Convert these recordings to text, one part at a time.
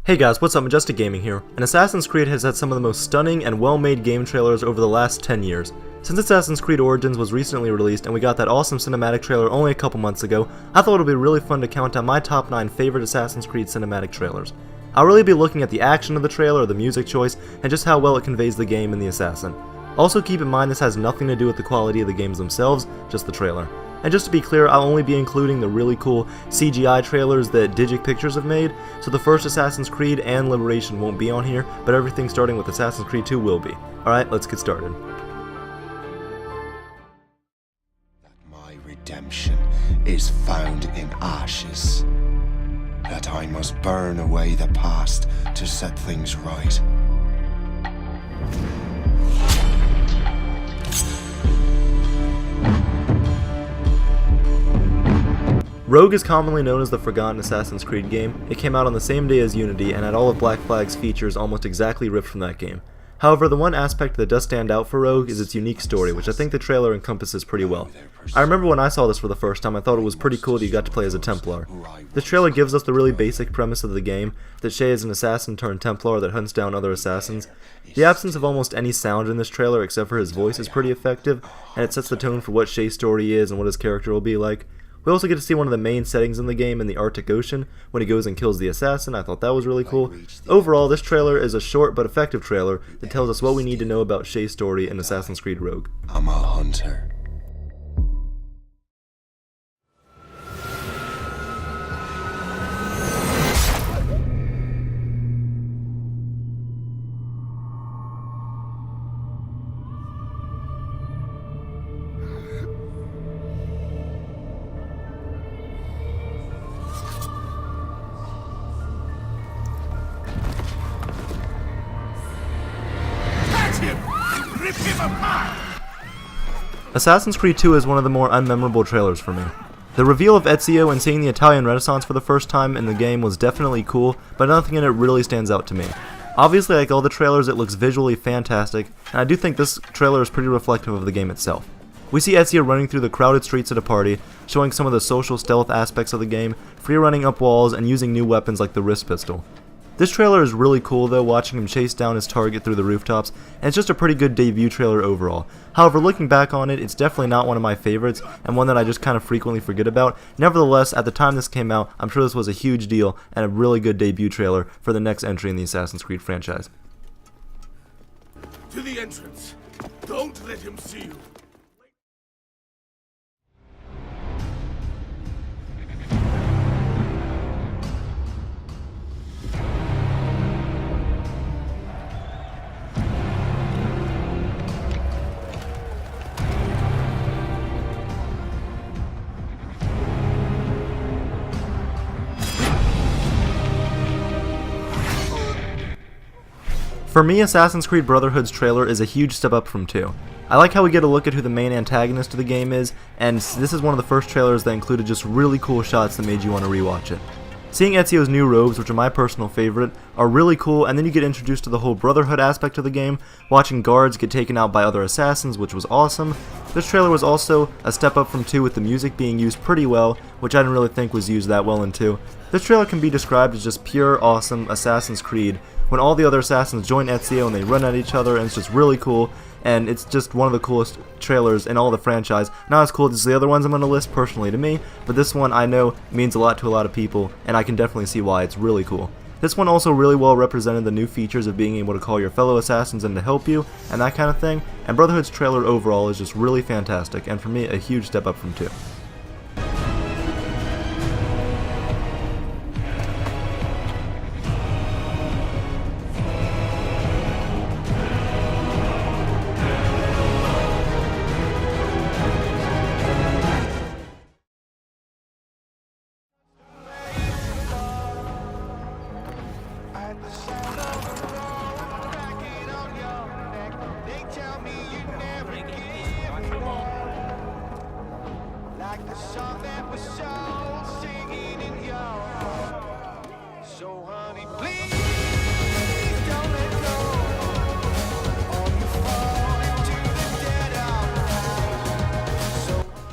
Hey guys, what's up? Majestic Gaming here, and Assassin's Creed has had some of the most stunning and well-made game trailers over the last 10 years. Since Assassin's Creed Origins was recently released and we got that awesome cinematic trailer only a couple months ago, I thought it would be really fun to count down my top 9 favorite Assassin's Creed cinematic trailers. I'll really be looking at the action of the trailer, the music choice, and just how well it conveys the game and the assassin. Also keep in mind this has nothing to do with the quality of the games themselves, just the trailer. And just to be clear, I'll only be including the really cool CGI trailers that Digic Pictures have made, so the first Assassin's Creed and Liberation won't be on here, but everything starting with Assassin's Creed 2 will be. Alright, let's get started. That my redemption is found in ashes. That I must burn away the past to set things right. Rogue is commonly known as the forgotten Assassin's Creed game. It came out on the same day as Unity and had all of Black Flag's features almost exactly ripped from that game. However, the one aspect that does stand out for Rogue is its unique story, which I think the trailer encompasses pretty well. I remember when I saw this for the first time, I thought it was pretty cool that you got to play as a Templar. This trailer gives us the really basic premise of the game, that Shay is an assassin turned Templar that hunts down other assassins. The absence of almost any sound in this trailer except for his voice is pretty effective, and it sets the tone for what Shay's story is and what his character will be like. We also get to see one of the main settings in the game in the Arctic Ocean when he goes and kills the assassin. I thought that was really cool. Overall, this trailer is a short but effective trailer that tells us what we need to know about Shay's story in Assassin's Creed Rogue. I'm a hunter. Assassin's Creed 2 is one of the more unmemorable trailers for me. The reveal of Ezio and seeing the Italian Renaissance for the first time in the game was definitely cool, but nothing in it really stands out to me. Obviously, like all the trailers, it looks visually fantastic, and I do think this trailer is pretty reflective of the game itself. We see Ezio running through the crowded streets at a party, showing some of the social stealth aspects of the game, free running up walls, and using new weapons like the wrist pistol. This trailer is really cool though, watching him chase down his target through the rooftops, and it's just a pretty good debut trailer overall. However, looking back on it, it's definitely not one of my favorites, and one that I just kind of frequently forget about. Nevertheless, at the time this came out, I'm sure this was a huge deal, and a really good debut trailer for the next entry in the Assassin's Creed franchise. To the entrance. Don't let him see you. For me, Assassin's Creed Brotherhood's trailer is a huge step up from 2. I like how we get a look at who the main antagonist of the game is, and this is one of the first trailers that included just really cool shots that made you want to rewatch it. Seeing Ezio's new robes, which are my personal favorite, are really cool, and then you get introduced to the whole Brotherhood aspect of the game, watching guards get taken out by other assassins, which was awesome. This trailer was also a step up from 2 with the music being used pretty well, which I didn't really think was used that well in 2. This trailer can be described as just pure awesome Assassin's Creed, when all the other assassins join Ezio and they run at each other, and it's just really cool, and it's just one of the coolest trailers in all the franchise. Not as cool as the other ones I'm going to list personally to me, but this one I know means a lot to a lot of people, and I can definitely see why it's really cool. This one also really well represented the new features of being able to call your fellow assassins in to help you, and that kind of thing, and Brotherhood's trailer overall is just really fantastic, and for me a huge step up from 2.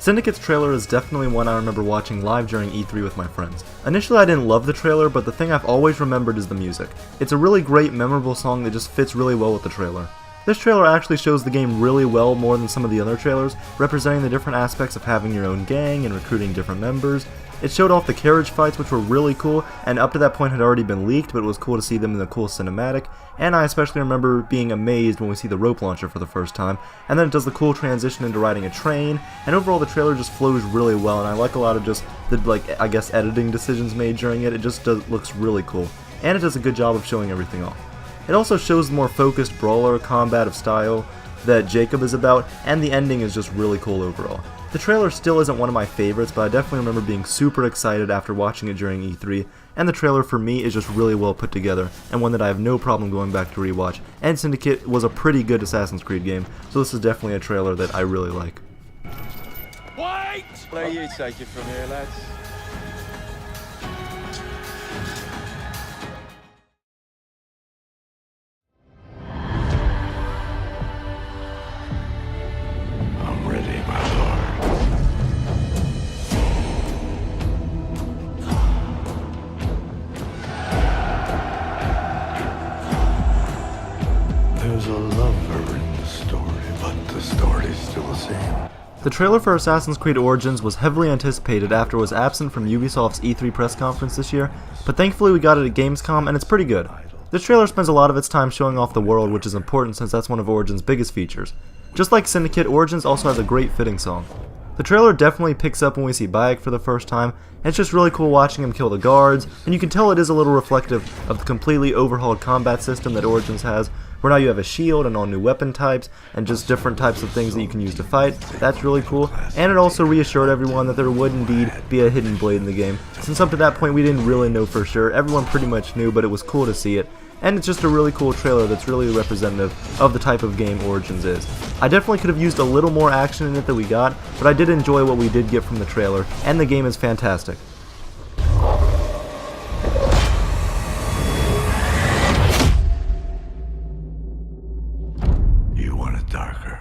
Syndicate's trailer is definitely one I remember watching live during E3 with my friends. Initially I didn't love the trailer, but the thing I've always remembered is the music. It's a really great, memorable song that just fits really well with the trailer. This trailer actually shows the game really well, more than some of the other trailers, representing the different aspects of having your own gang and recruiting different members. It showed off the carriage fights, which were really cool, and up to that point had already been leaked, but it was cool to see them in a cool cinematic, and I especially remember being amazed when we see the rope launcher for the first time, and then it does the cool transition into riding a train, and overall the trailer just flows really well, and I like a lot of just the, I guess, editing decisions made during it. It just looks really cool, and it does a good job of showing everything off. It also shows the more focused brawler combat of style that Jacob is about, and the ending is just really cool overall. The trailer still isn't one of my favorites, but I definitely remember being super excited after watching it during E3, and the trailer for me is just really well put together, and one that I have no problem going back to rewatch, and Syndicate was a pretty good Assassin's Creed game, so this is definitely a trailer that I really like. Wait! Where you take it from here, lads? I'm ready, my lord. There's a lover in the story, but the story's still the same. The trailer for Assassin's Creed Origins was heavily anticipated after it was absent from Ubisoft's E3 press conference this year, but thankfully we got it at Gamescom and it's pretty good. This trailer spends a lot of its time showing off the world, which is important since that's one of Origins' biggest features. Just like Syndicate, Origins also has a great fitting song. The trailer definitely picks up when we see Bayek for the first time, and it's just really cool watching him kill the guards, and you can tell it is a little reflective of the completely overhauled combat system that Origins has, where now you have a shield and all new weapon types, and just different types of things that you can use to fight. That's really cool, and it also reassured everyone that there would indeed be a hidden blade in the game, since up to that point we didn't really know for sure. Everyone pretty much knew, but it was cool to see it. And it's just a really cool trailer that's really representative of the type of game Origins is. I definitely could have used a little more action in it than we got, but I did enjoy what we did get from the trailer, and the game is fantastic. You want it darker?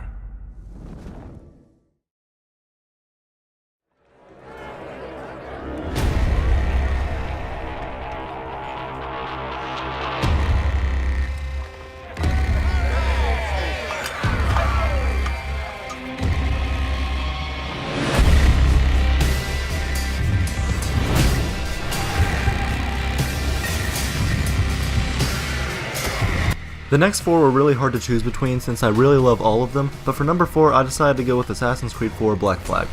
The next 4 were really hard to choose between since I really love all of them, but for number 4 I decided to go with Assassin's Creed 4 Black Flag.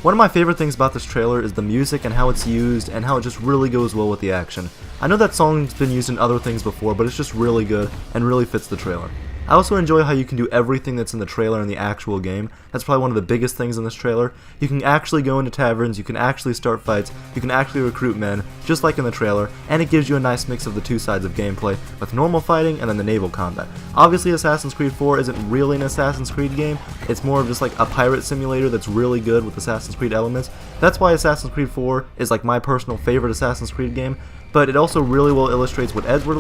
One of my favorite things about this trailer is the music and how it's used and how it just really goes well with the action. I know that song's been used in other things before, but it's just really good and really fits the trailer. I also enjoy how you can do everything that's in the trailer in the actual game. That's probably one of the biggest things in this trailer. You can actually go into taverns, you can actually start fights, you can actually recruit men, just like in the trailer, and it gives you a nice mix of the two sides of gameplay, with normal fighting and then the naval combat. Obviously Assassin's Creed 4 isn't really an Assassin's Creed game, it's more of just like a pirate simulator that's really good with Assassin's Creed elements. That's why Assassin's Creed 4 is like my personal favorite Assassin's Creed game, but it also really well illustrates what Edward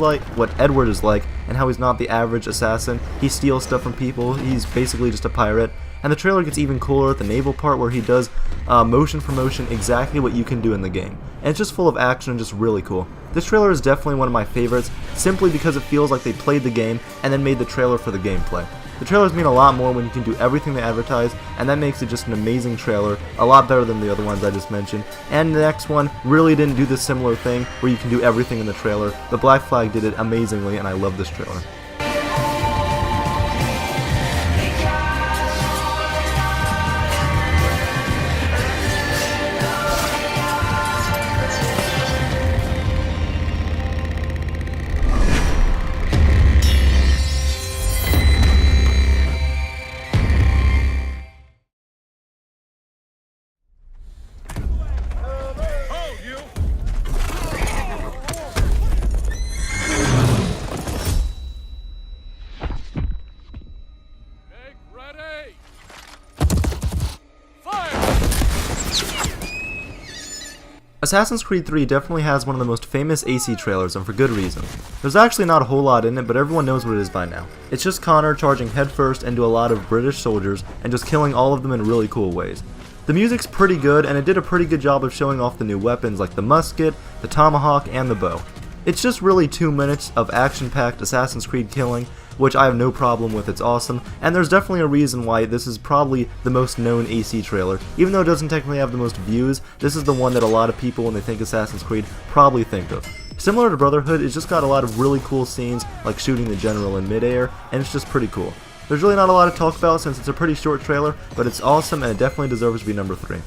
is like, and how he's not the average assassin. He steals stuff from people, he's basically just a pirate. And the trailer gets even cooler at the naval part where he does motion for motion exactly what you can do in the game. And it's just full of action and just really cool. This trailer is definitely one of my favorites, simply because it feels like they played the game and then made the trailer for the gameplay. The trailers mean a lot more when you can do everything they advertise, and that makes it just an amazing trailer, a lot better than the other ones I just mentioned. And the next one really didn't do this similar thing where you can do everything in the trailer. The Black Flag did it amazingly, and I love this trailer. Assassin's Creed 3 definitely has one of the most famous AC trailers, and for good reason. There's actually not a whole lot in it, but everyone knows what it is by now. It's just Connor charging headfirst into a lot of British soldiers and just killing all of them in really cool ways. The music's pretty good, and it did a pretty good job of showing off the new weapons like the musket, the tomahawk, and the bow. It's just really 2 minutes of action-packed Assassin's Creed killing, which I have no problem with. It's awesome, and there's definitely a reason why this is probably the most known AC trailer. Even though it doesn't technically have the most views, this is the one that a lot of people, when they think Assassin's Creed, probably think of. Similar to Brotherhood, it's just got a lot of really cool scenes, like shooting the general in midair, and it's just pretty cool. There's really not a lot to talk about since it's a pretty short trailer, but it's awesome and it definitely deserves to be number 3.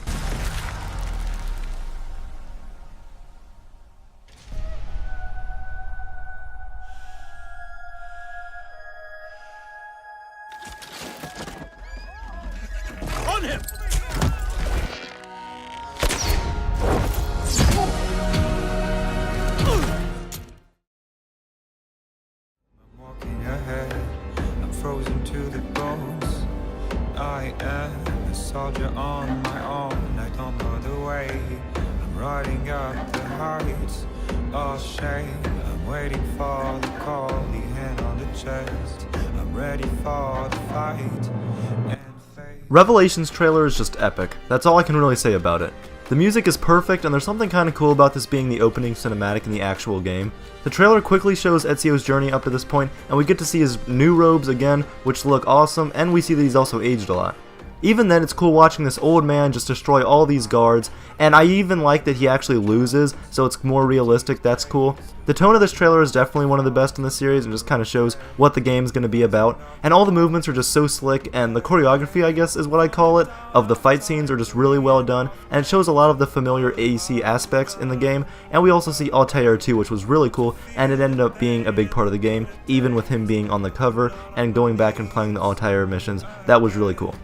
On him! I'm walking ahead, I'm frozen to the bones. I am a soldier on my own, I don't know the way. I'm riding up the heights, all shame. I'm waiting for the call, the hand on the chest. I'm ready for the fight. Revelations trailer is just epic. That's all I can really say about it. The music is perfect, and there's something kinda cool about this being the opening cinematic in the actual game. The trailer quickly shows Ezio's journey up to this point, and we get to see his new robes again, which look awesome, and we see that he's also aged a lot. Even then, it's cool watching this old man just destroy all these guards, and I even like that he actually loses, so it's more realistic. That's cool. The tone of this trailer is definitely one of the best in the series, and just kind of shows what the game's going to be about, and all the movements are just so slick, and the choreography, I guess is what I call it, of the fight scenes are just really well done, and it shows a lot of the familiar AC aspects in the game, and we also see Altair too, which was really cool, and it ended up being a big part of the game, even with him being on the cover, and going back and playing the Altair missions. That was really cool.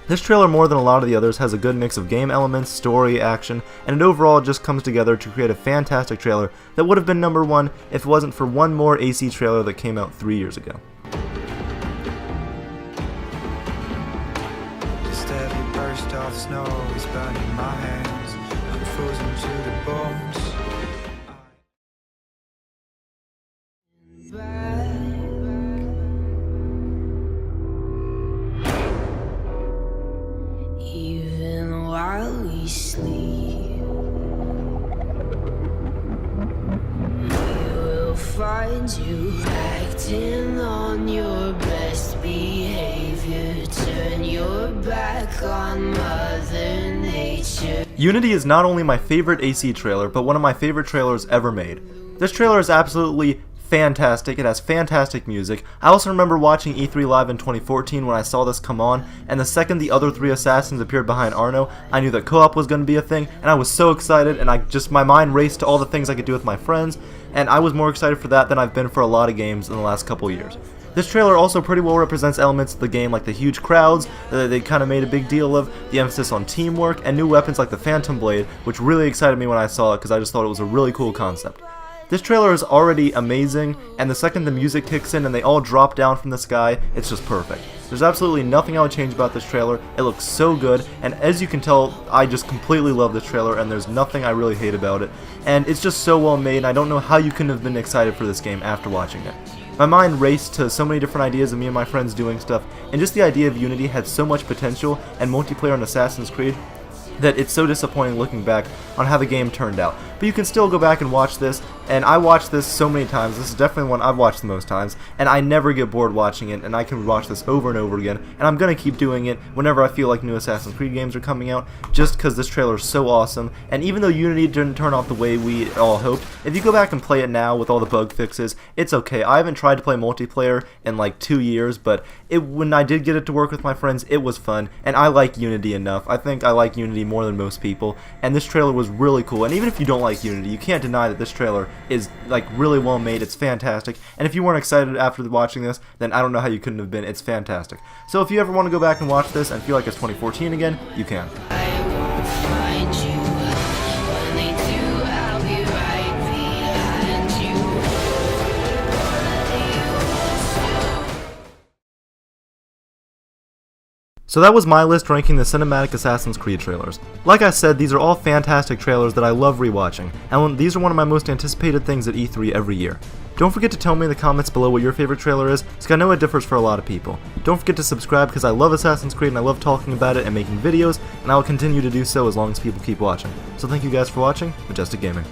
This trailer, more than a lot of the others, has a good mix of game elements, story, action, and it overall just comes together to create a fantastic trailer that would have been number 1 if it wasn't for one more AC trailer that came out 3 years ago. The steady burst of snow is burning my hands. I'm frozen to the bones. Even while we sleep, we will find you acting on your best behavior. Turn your back on Mother Nature. Unity is not only my favorite AC trailer, but one of my favorite trailers ever made. This trailer is absolutely fantastic. It has fantastic music. I also remember watching E3 Live in 2014 when I saw this come on, and the second the other 3 assassins appeared behind Arno, I knew that co-op was going to be a thing, and I was so excited, and my mind raced to all the things I could do with my friends, and I was more excited for that than I've been for a lot of games in the last couple years. This trailer also pretty well represents elements of the game like the huge crowds that they kind of made a big deal of, the emphasis on teamwork, and new weapons like the Phantom Blade, which really excited me when I saw it because I just thought it was a really cool concept. This trailer is already amazing, and the second the music kicks in and they all drop down from the sky, it's just perfect. There's absolutely nothing I would change about this trailer. It looks so good, and as you can tell, I just completely love this trailer, and there's nothing I really hate about it. And it's just so well made, and I don't know how you couldn't have been excited for this game after watching it. My mind raced to so many different ideas of me and my friends doing stuff, and just the idea of Unity had so much potential and multiplayer on Assassin's Creed that it's so disappointing looking back on how the game turned out. But you can still go back and watch this, and I watched this so many times. This is definitely one I've watched the most times, and I never get bored watching it, and I can watch this over and over again, and I'm going to keep doing it whenever I feel like new Assassin's Creed games are coming out, just because this trailer is so awesome. And even though Unity didn't turn out the way we all hoped, if you go back and play it now with all the bug fixes, it's okay. I haven't tried to play multiplayer in like 2 years, but when I did get it to work with my friends, it was fun, and I like Unity enough. I think I like Unity more than most people, and this trailer was really cool. And even if you don't like Unity, you can't deny that this trailer is like really well made. It's fantastic, and if you weren't excited after watching this, then I don't know how you couldn't have been. It's fantastic. So if you ever want to go back and watch this and feel like it's 2014 again, you can. I won't find you. When they do, I'll be right behind you. So that was my list ranking the cinematic Assassin's Creed trailers. Like I said, these are all fantastic trailers that I love rewatching, and these are one of my most anticipated things at E3 every year. Don't forget to tell me in the comments below what your favorite trailer is, because I know it differs for a lot of people. Don't forget to subscribe because I love Assassin's Creed and I love talking about it and making videos, and I will continue to do so as long as people keep watching. So thank you guys for watching, Majestic Gaming.